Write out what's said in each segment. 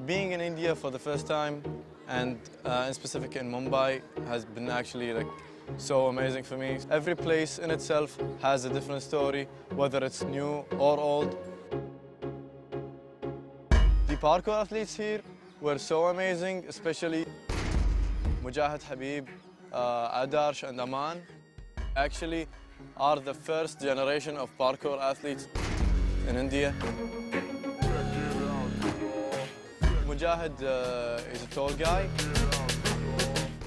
Being in India for the first time, and in specific in Mumbai, has been actually like so amazing for me. Every place in itself has a different story, whether it's new or old. The parkour athletes here were so amazing, especially Mujahid Habib, Adarsh and Aman. Actually are the first generation of parkour athletes in India. Mujahid is a tall guy.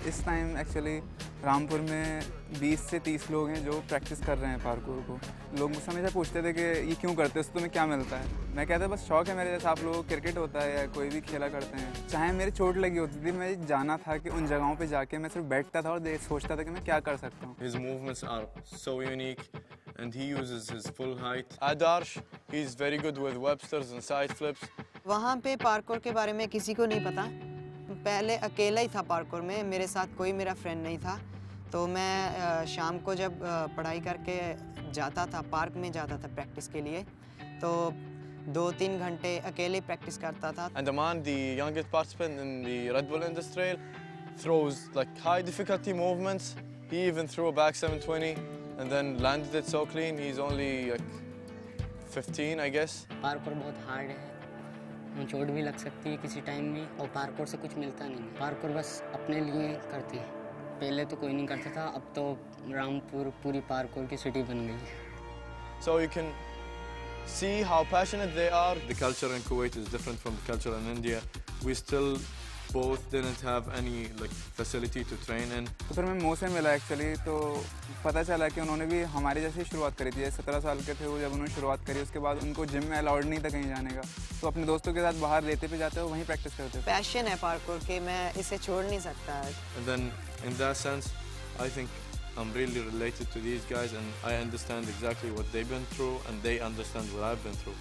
इस time actually Rampur में 20 से 30 लोग हैं जो practice कर रहे हैं parkour को। लोग मुझसे हमेशा पूछते थे कि ये क्यों करते हो, उससे तुम्हें क्या मिलता है। मैं कहता बस शौक है मेरे जैसा, आप लोग क्रिकेट होता है या कोई भी खेला करते हैं। चाहे मेरी चोट लगी होती थी, मैं जाना था कि उन जगहों पे जाके मैं सिर्फ बैठता था और सोचता था कि मैं क्या कर सकता हूँ। His movements are so unique and he uses his full height. Adarsh, he's very good with Websters and side flips. वहाँ पे पार्कोर के बारे में किसी को नहीं पता। पहले अकेला ही था पार्कोर में, मेरे साथ कोई मेरा फ्रेंड नहीं था। तो मैं शाम को जब पढ़ाई करके जाता था, पार्क में जाता था प्रैक्टिस के लिए, तो 2-3 घंटे अकेले प्रैक्टिस करता था। And Aman, the youngest participant in the Red Bull Industrial, throws like high difficulty movements. He even threw a back 720 and then landed it so clean. He's only like 15, I guess. Parkour बहुत hard है, चोट भी लग सकती है किसी time में, और पार्कोर से कुछ मिलता नहीं। पार्कोर बस अपने लिए करते हैं। पहले तो कोई नहीं करता था, अब तो रामपुर पूरी पार्कोर की सिटी बन गई है। So you can see how passionate they are. The culture in Kuwait is different from the culture in India. We still both didn't have any like facility to train in. तो फिर मैं मोह से मिला actually, तो पता चला कि उन्होंने भी हमारी जैसे शुरुआत करी थी। 17 साल के थे वो जब उन्होंने शुरुआत करी, उसके बाद उनको जिम में अलाउड नहीं था कहीं जाने का, तो अपने दोस्तों के साथ बाहर रेते पे जाते हो, वहीं प्रैक्टिस करते थे। पैशन है पार्कोर के, मैं इसे छोड़ नहीं सकता। And then in that sense, I think I'm really related to these guys and I understand exactly what they've been through and they understand what I've been through.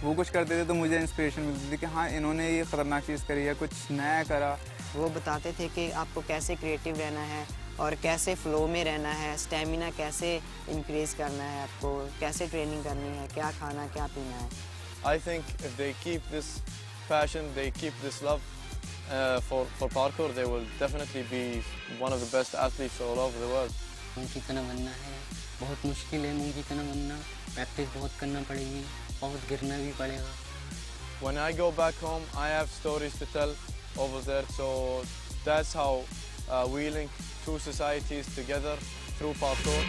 वो कुछ करते थे तो मुझे इंस्पिरेशन मिलती थी कि हाँ इन्होंने ये ख़तरनाक चीज़ करी है, कुछ नया करा। वो बताते थे कि आपको कैसे क्रिएटिव रहना है और कैसे फ्लो में रहना है, स्टेमिना कैसे इंक्रीज करना है, आपको कैसे ट्रेनिंग करनी है, क्या खाना क्या पीना है। I think if they keep this passion, they keep this love for parkour, they will definitely be one of the best athletes all over the world. मुंह की तरह बनना है, बहुत मुश्किल है मुंह की तरह बनना, प्रैक्टिस बहुत करना पड़ेगी, बहुत गिरना भी पड़ेगा। When I go back home, I have stories to tell over there, so that's how we link two societies together through parkour.